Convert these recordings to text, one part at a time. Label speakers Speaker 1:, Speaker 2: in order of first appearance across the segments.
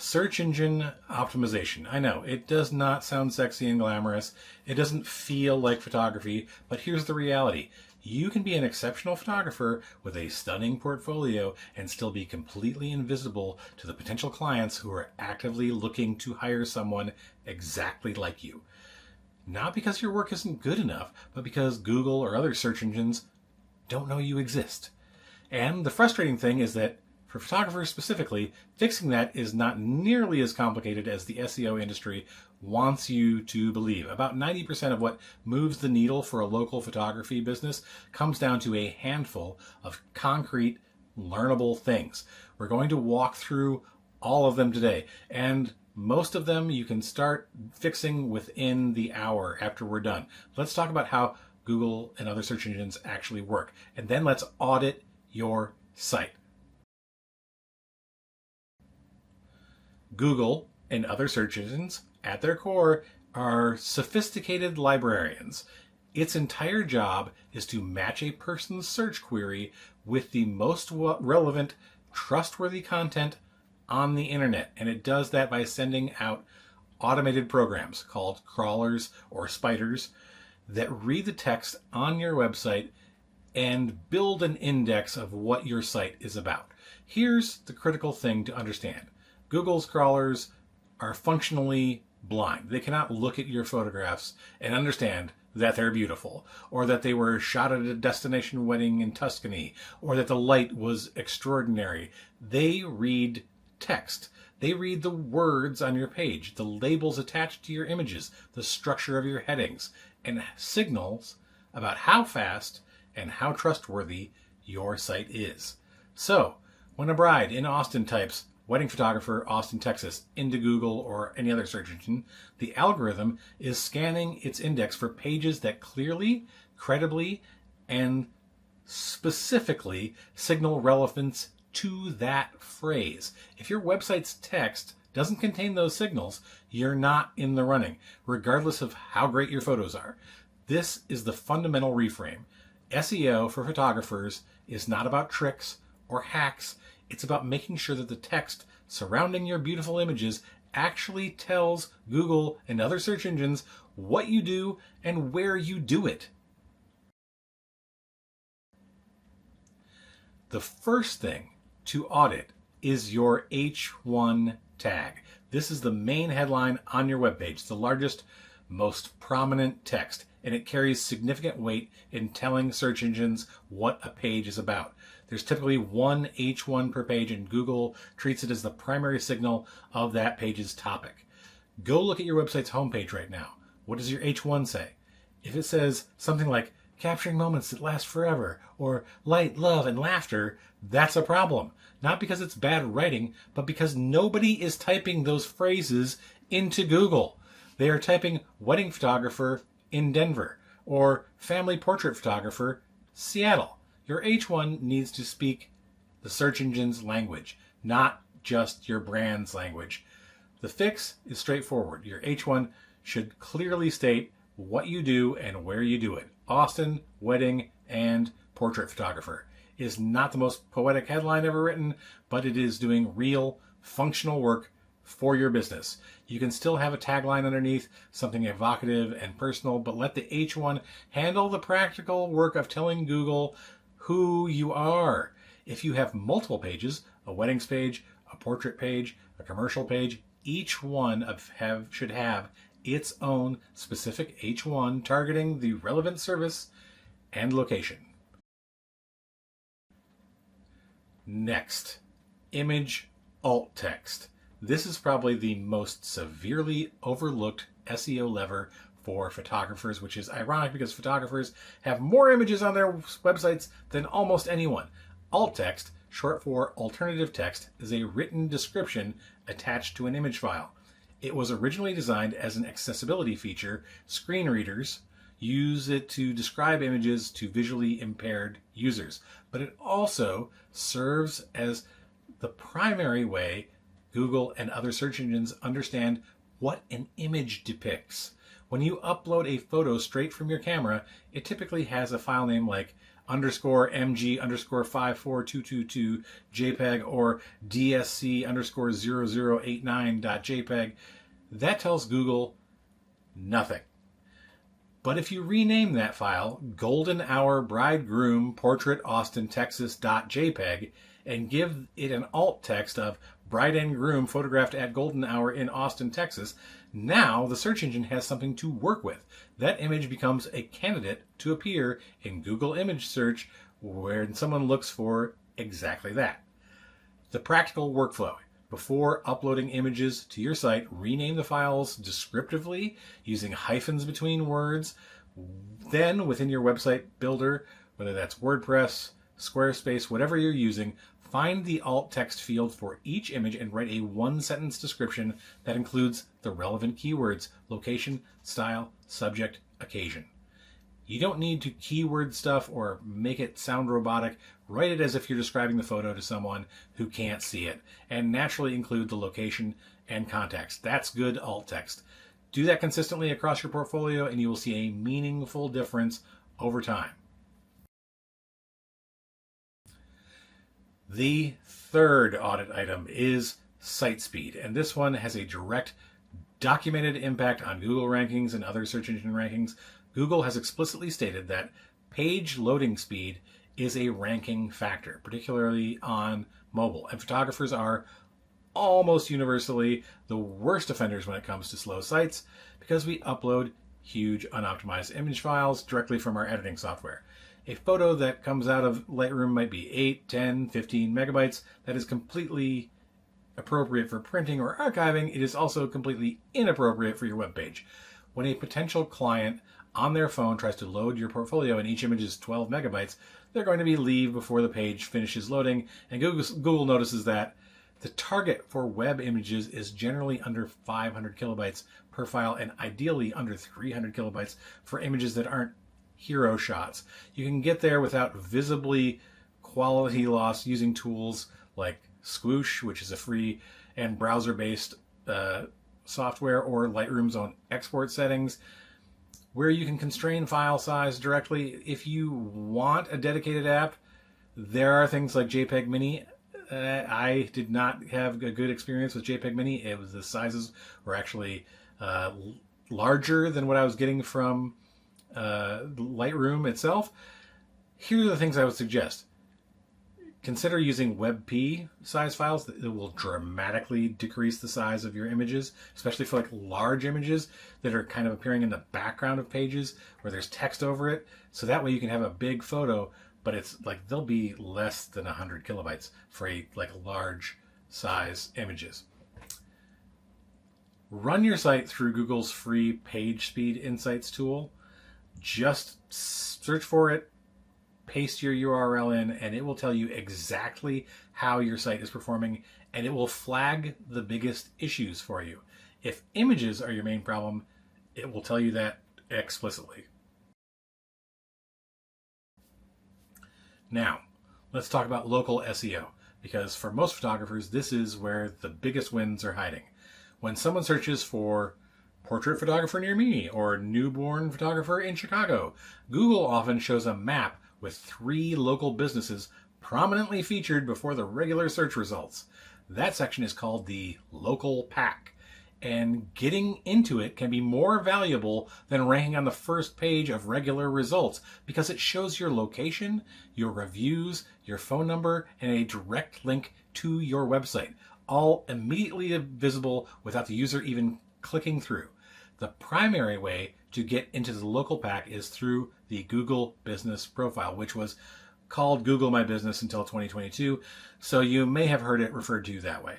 Speaker 1: Search engine optimization. I know, it does not sound sexy and glamorous. It doesn't feel like photography, but here's the reality. You can be an exceptional photographer with a stunning portfolio and still be completely invisible to the potential clients who are actively looking to hire someone exactly like you. Not because your work isn't good enough, but because Google or other search engines don't know you exist. And the frustrating thing is that for photographers specifically, fixing that is not nearly as complicated as the SEO industry wants you to believe. About 90% of what moves the needle for a local photography business comes down to a handful of concrete, learnable things. We're going to walk through all of them today, and most of them you can start fixing within the hour after we're done. Let's talk about how Google and other search engines actually work, and then let's audit your site. Google and other search engines, at their core, are sophisticated librarians. Its entire job is to match a person's search query with the most relevant, trustworthy content on the internet. And it does that by sending out automated programs called crawlers or spiders that read the text on your website and build an index of what your site is about. Here's the critical thing to understand. Google's crawlers are functionally blind. They cannot look at your photographs and understand that they're beautiful, or that they were shot at a destination wedding in Tuscany, or that the light was extraordinary. They read text. They read the words on your page, the labels attached to your images, the structure of your headings, and signals about how fast and how trustworthy your site is. So, when a bride in Austin types wedding photographer, Austin, Texas, into Google or any other search engine, the algorithm is scanning its index for pages that clearly, credibly, and specifically signal relevance to that phrase. If your website's text doesn't contain those signals, you're not in the running, regardless of how great your photos are. This is the fundamental reframe. SEO for photographers is not about tricks or hacks. It's about making sure that the text surrounding your beautiful images actually tells Google and other search engines what you do and where you do it. The first thing to audit is your H1 tag. This is the main headline on your webpage, the largest, most prominent text, and it carries significant weight in telling search engines what a page is about. There's typically one H1 per page, and Google treats it as the primary signal of that page's topic. Go look at your website's homepage right now. What does your H1 say? If it says something like capturing moments that last forever, or light, love, and laughter, that's a problem. Not because it's bad writing, but because nobody is typing those phrases into Google. They are typing wedding photographer in Denver, or family portrait photographer, Seattle. Your H1 needs to speak the search engine's language, not just your brand's language. The fix is straightforward. Your H1 should clearly state what you do and where you do it. Austin, wedding, and portrait photographer is not the most poetic headline ever written, but it is doing real, functional work for your business. You can still have a tagline underneath, something evocative and personal, but let the H1 handle the practical work of telling Google who you are. If you have multiple pages, a weddings page, a portrait page, a commercial page, each one should have its own specific H1 targeting the relevant service and location. Next, image alt text. This is probably the most severely overlooked SEO lever for photographers, which is ironic because photographers have more images on their websites than almost anyone. Alt text, short for alternative text, is a written description attached to an image file. It was originally designed as an accessibility feature. Screen readers use it to describe images to visually impaired users, but it also serves as the primary way Google and other search engines understand what an image depicts. When you upload a photo straight from your camera, it typically has a file name like underscore MG underscore 54222 JPEG or DSC underscore 0089.jpg, that tells Google nothing. But if you rename that file Golden Hour Bridegroom Portrait Austin Texas.jpg and give it an alt text of bride and groom photographed at Golden Hour in Austin, Texas, now the search engine has something to work with. That image becomes a candidate to appear in Google image search when someone looks for exactly that. The practical workflow. Before uploading images to your site, rename the files descriptively using hyphens between words. Then, within your website builder, whether that's WordPress, Squarespace, whatever you're using, find the alt text field for each image and write a one-sentence description that includes the relevant keywords: location, style, subject, occasion. You don't need to keyword stuff or make it sound robotic. Write it as if you're describing the photo to someone who can't see it, and naturally include the location and context. That's good alt text. Do that consistently across your portfolio and you will see a meaningful difference over time. The third audit item is site speed, and this one has a direct documented impact on Google rankings and other search engine rankings. Google has explicitly stated that page loading speed is a ranking factor, particularly on mobile, and photographers are almost universally the worst offenders when it comes to slow sites because we upload huge unoptimized image files directly from our editing software. A photo that comes out of Lightroom might be 8, 10, 15 megabytes. That is completely appropriate for printing or archiving. It is also completely inappropriate for your web page. When a potential client on their phone tries to load your portfolio and each image is 12 megabytes, they're going to be leave before the page finishes loading, and Google notices that the target for web images is generally under 500 kilobytes per file and ideally under 300 kilobytes for images that aren't hero shots. You can get there without visibly quality loss using tools like Squoosh, which is a free and browser-based software, or Lightroom's own export settings, where you can constrain file size directly. If you want a dedicated app, there are things like JPEG Mini. I did not have a good experience with JPEG Mini. The sizes were actually larger than what I was getting from Lightroom itself. Here are the things I would suggest. Consider using WebP size files. It will dramatically decrease the size of your images, especially for like large images that are kind of appearing in the background of pages where there's text over it. So that way you can have a big photo, but it's like they'll be less than 100 kilobytes for a like large size images. Run your site through Google's free Page Speed Insights tool. Just search for it, paste your URL in, and it will tell you exactly how your site is performing, and it will flag the biggest issues for you. If images are your main problem, it will tell you that explicitly. Now, let's talk about local SEO, because for most photographers, this is where the biggest wins are hiding. When someone searches for portrait photographer near me or newborn photographer in Chicago, Google often shows a map with 3 local businesses prominently featured before the regular search results. That section is called the local pack, and getting into it can be more valuable than ranking on the first page of regular results because it shows your location, your reviews, your phone number, and a direct link to your website, all immediately visible without the user even clicking through. The primary way to get into the local pack is through the Google Business Profile, which was called Google My Business until 2022, so you may have heard it referred to that way.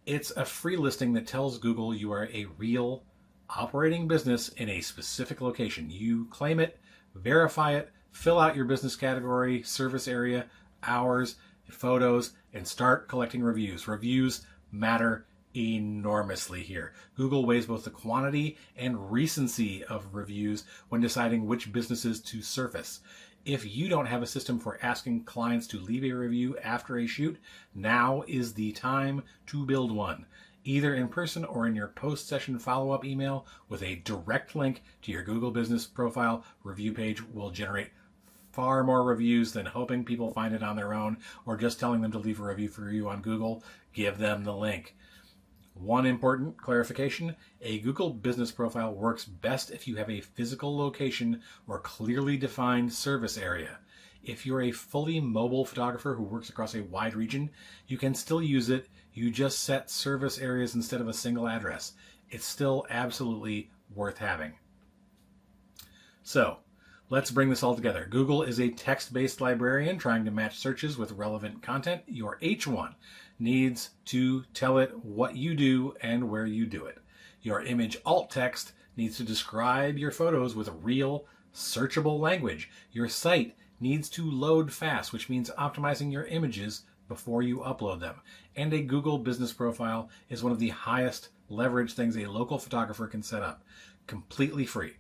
Speaker 1: It's a free listing that tells Google you are a real operating business in a specific location. You claim it, verify it, fill out your business category, service area, hours, photos, and start collecting reviews. Reviews matter enormously here. Google weighs both the quantity and recency of reviews when deciding which businesses to surface. If you don't have a system for asking clients to leave a review after a shoot, now is the time to build one, either in person or in your post-session follow-up email with a direct link to your Google Business Profile. Review page will generate far more reviews than hoping people find it on their own or just telling them to leave a review for you on Google. Give them the link. One important clarification, a Google business profile works best if you have a physical location or clearly defined service area. If you're a fully mobile photographer who works across a wide region, you can still use it. You just set service areas instead of a single address. It's still absolutely worth having. So, let's bring this all together. Google is a text-based librarian trying to match searches with relevant content. Your H1 needs to tell it what you do and where you do it. Your image alt text needs to describe your photos with real, searchable language. Your site needs to load fast, which means optimizing your images before you upload them. And a Google business profile is one of the highest leverage things a local photographer can set up, completely free.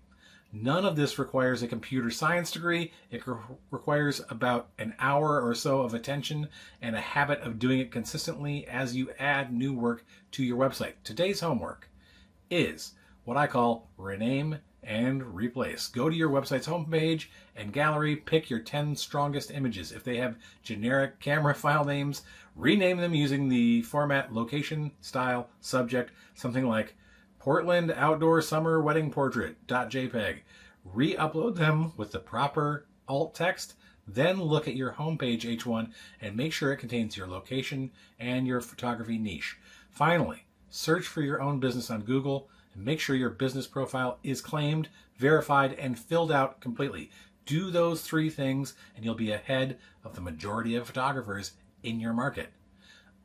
Speaker 1: None of this requires a computer science degree. It requires about an hour or so of attention and a habit of doing it consistently as you add new work to your website. Today's homework is what I call rename and replace. Go to your website's homepage and gallery, pick your 10 strongest images. If they have generic camera file names, rename them using the format location, style, subject, something like Portland Outdoor Summer Wedding Portrait.jpg. Re-upload them with the proper alt text, then look at your homepage H1 and make sure it contains your location and your photography niche. Finally, search for your own business on Google and make sure your business profile is claimed, verified, and filled out completely. Do those three things and you'll be ahead of the majority of photographers in your market.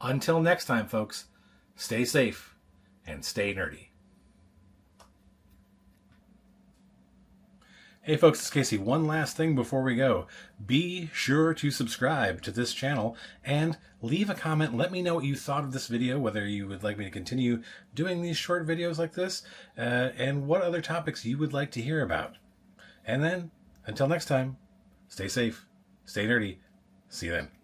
Speaker 1: Until next time, folks, stay safe and stay nerdy. Hey folks, it's Casey. One last thing before we go. Be sure to subscribe to this channel and leave a comment. Let me know what you thought of this video, whether you would like me to continue doing these short videos like this, and what other topics you would like to hear about. And then, until next time, stay safe, stay nerdy. See you then.